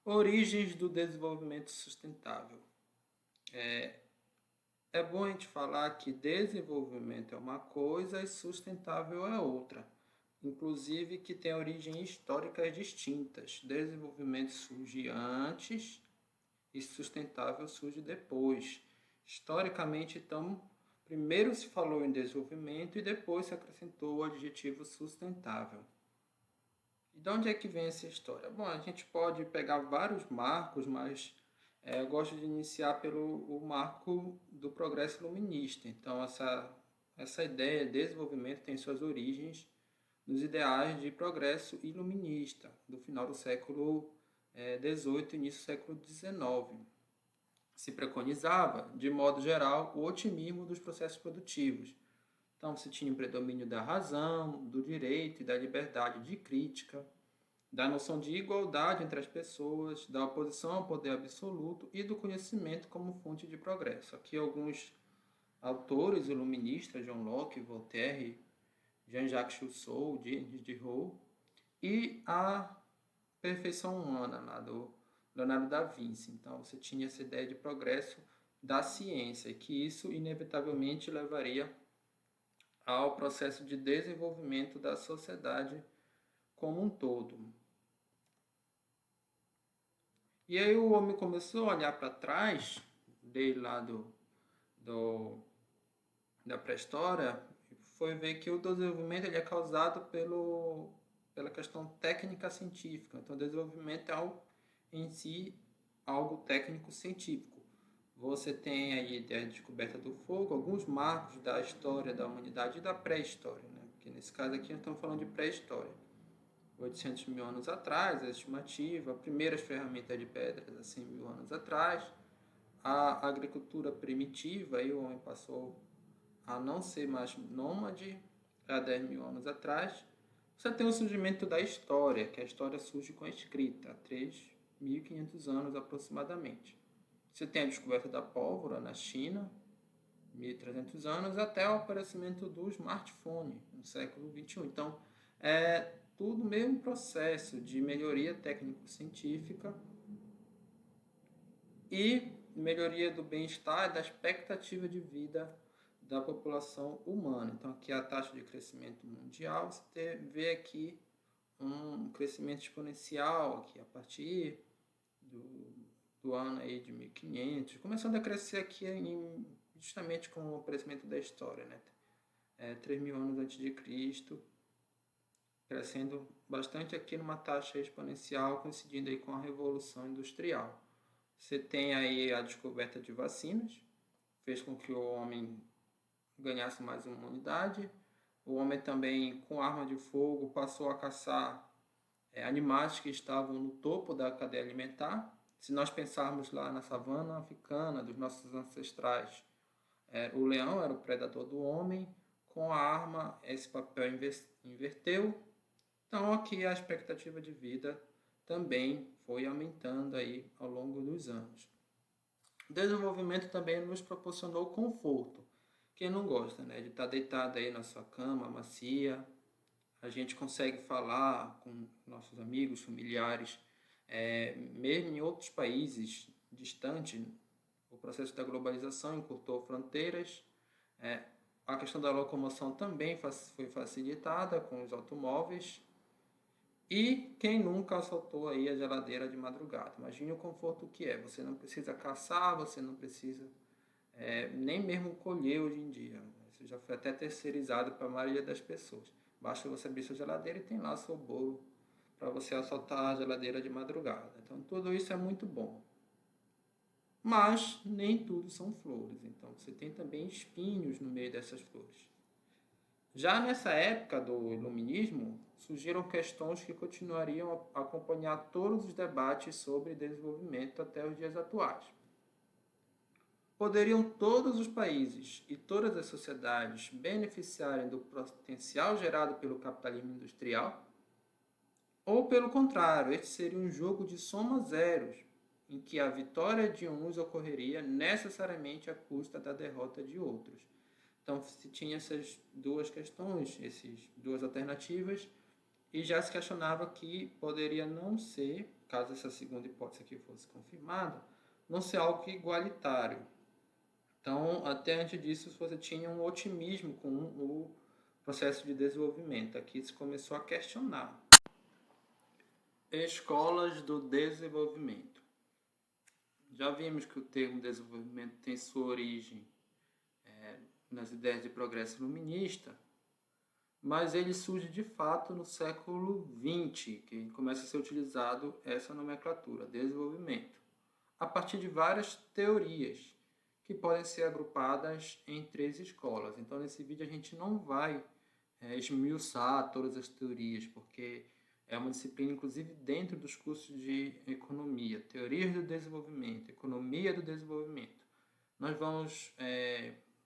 Origens do desenvolvimento sustentável. É bom a gente falar que desenvolvimento é uma coisa e sustentável é outra. Inclusive que tem origens históricas distintas. Desenvolvimento surge antes e sustentável surge depois. Historicamente, então, primeiro se falou em desenvolvimento e depois se acrescentou o adjetivo sustentável. E de onde é que vem essa história? Bom, a gente pode pegar vários marcos, mas eu gosto de iniciar pelo o marco do progresso iluminista. Então, essa ideia de desenvolvimento tem suas origens nos ideais de progresso iluminista, do final do século XVIII e início do século XIX. Se preconizava, de modo geral, o otimismo dos processos produtivos. Então, você tinha o predomínio da razão, do direito e da liberdade de crítica, da noção de igualdade entre as pessoas, da oposição ao poder absoluto e do conhecimento como fonte de progresso. Aqui alguns autores iluministas, John Locke, Voltaire, Jean-Jacques Rousseau, James de Roux, e a perfeição humana, lá do Leonardo da Vinci. Então você tinha essa ideia de progresso da ciência, e que isso inevitavelmente levaria ao processo de desenvolvimento da sociedade como um todo. E aí o homem começou a olhar para trás, desde lá do, da pré-história, e foi ver que o desenvolvimento ele é causado pela questão técnica científica. Então, o desenvolvimento é algo, em si algo técnico-científico. Você tem aí a descoberta do fogo, alguns marcos da história da humanidade e da pré-história, né? Porque nesse caso aqui nós estamos falando de pré-história. 800 mil anos atrás, a estimativa, primeiras ferramentas de pedras há 100 mil anos atrás, a agricultura primitiva, aí o homem passou a não ser mais nômade há 10 mil anos atrás. Você tem o surgimento da história, que a história surge com a escrita, há 3.500 anos aproximadamente. Você tem a descoberta da pólvora na China, 1.300 anos, até o aparecimento do smartphone no século XXI. Então, é tudo meio um processo de melhoria técnico-científica e melhoria do bem-estar e da expectativa de vida da população humana. Então, aqui a taxa de crescimento mundial, você vê aqui um crescimento exponencial aqui a partir do ano aí de 1500, começando a crescer aqui justamente com o aparecimento da história, né? 3.000 anos antes de Cristo, crescendo bastante aqui numa taxa exponencial, coincidindo aí com a Revolução Industrial. Você tem aí a descoberta de vacinas, fez com que o homem ganhasse mais imunidade. O homem também, com arma de fogo, passou a caçar animais que estavam no topo da cadeia alimentar. Se nós pensarmos lá na savana africana dos nossos ancestrais, o leão era o predador do homem, com a arma esse papel inverteu. Então aqui a expectativa de vida também foi aumentando aí ao longo dos anos. O desenvolvimento também nos proporcionou conforto. Quem não gosta, né, de estar deitado aí na sua cama macia, a gente consegue falar com nossos amigos, familiares, mesmo em outros países distantes. O processo da globalização encurtou fronteiras. A questão da locomoção também foi facilitada com os automóveis. E quem nunca soltou aí a geladeira de madrugada? Imagine o conforto que é. Você não precisa caçar, você não precisa nem mesmo colher hoje em dia. Isso já foi até terceirizado para a maioria das pessoas. Basta você abrir sua geladeira e tem lá seu bolo para você assaltar a geladeira de madrugada. Então tudo isso é muito bom. Mas nem tudo são flores. Então você tem também espinhos no meio dessas flores. Já nessa época do iluminismo, surgiram questões que continuariam a acompanhar todos os debates sobre desenvolvimento até os dias atuais. Poderiam todos os países e todas as sociedades beneficiarem do potencial gerado pelo capitalismo industrial? Ou, pelo contrário, este seria um jogo de soma zeros, em que a vitória de uns ocorreria necessariamente à custa da derrota de outros? Então, se tinha essas duas questões, essas duas alternativas, e já se questionava que poderia não ser caso essa segunda hipótese aqui fosse confirmada, não ser algo igualitário. Então, até antes disso, você tinha um otimismo com o processo de desenvolvimento. Aqui se começou a questionar. Escolas do desenvolvimento. Já vimos que o termo desenvolvimento tem sua origem nas ideias de progresso iluminista, mas ele surge de fato no século XX, que começa a ser utilizado essa nomenclatura, desenvolvimento, a partir de várias teorias que podem ser agrupadas em 3 escolas. Então, nesse vídeo a gente não vai esmiuçar todas as teorias, porque é uma disciplina, inclusive, dentro dos cursos de economia, teorias do desenvolvimento, economia do desenvolvimento. Nós vamos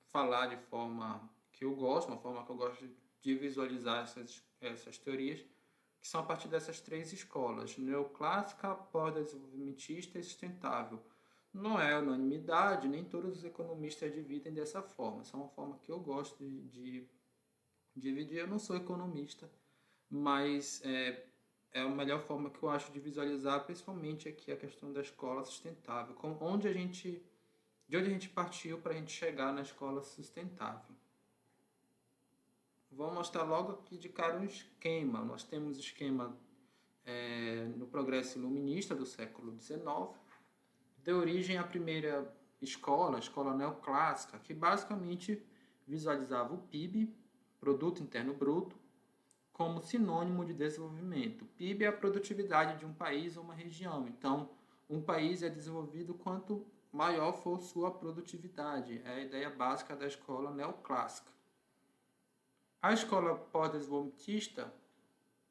falar de forma que eu gosto, uma forma que eu gosto de visualizar essas teorias, que são a partir dessas 3 escolas, neoclássica, pós-desenvolvimentista e sustentável. Não é unanimidade, nem todos os economistas dividem dessa forma. Essa é uma forma que eu gosto de dividir. Eu não sou economista, mas é a melhor forma que eu acho de visualizar, principalmente aqui a questão da escola sustentável, de onde a gente partiu para a gente chegar na escola sustentável. Vou mostrar logo aqui de cara um esquema. Nós temos esquema no progresso iluminista do século XIX, deu origem à primeira escola, a escola neoclássica, que basicamente visualizava o PIB, Produto Interno Bruto, como sinônimo de desenvolvimento. O PIB é a produtividade de um país ou uma região. Então, um país é desenvolvido quanto maior for sua produtividade. É a ideia básica da escola neoclássica. A escola pós-desenvolvimentista,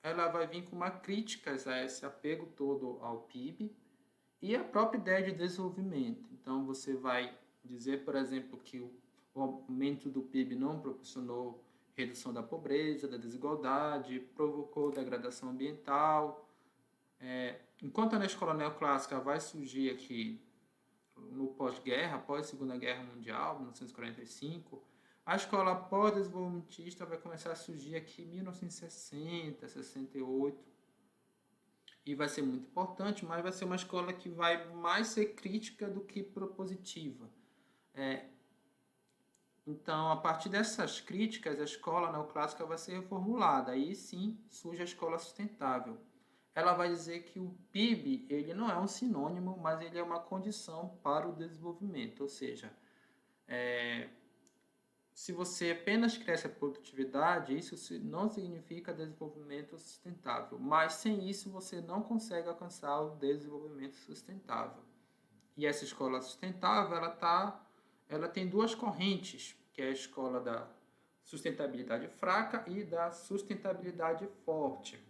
ela vai vir com uma crítica a esse apego todo ao PIB e a própria ideia de desenvolvimento. Então, você vai dizer, por exemplo, que o aumento do PIB não proporcionou redução da pobreza, da desigualdade, provocou degradação ambiental. Enquanto na escola neoclássica vai surgir aqui no pós-guerra, após a Segunda Guerra Mundial, 1945, a escola pós-desenvolvimentista vai começar a surgir aqui em 1960, 68, e vai ser muito importante, mas vai ser uma escola que vai mais ser crítica do que propositiva. Então, a partir dessas críticas, a escola neoclássica vai ser reformulada. Aí sim surge a escola sustentável. Ela vai dizer que o PIB ele não é um sinônimo, mas ele é uma condição para o desenvolvimento. Ou seja, se você apenas cresce a produtividade, isso não significa desenvolvimento sustentável. Mas sem isso você não consegue alcançar o desenvolvimento sustentável. E essa escola sustentável, ela tem 2 correntes, que é a escola da sustentabilidade fraca e da sustentabilidade forte.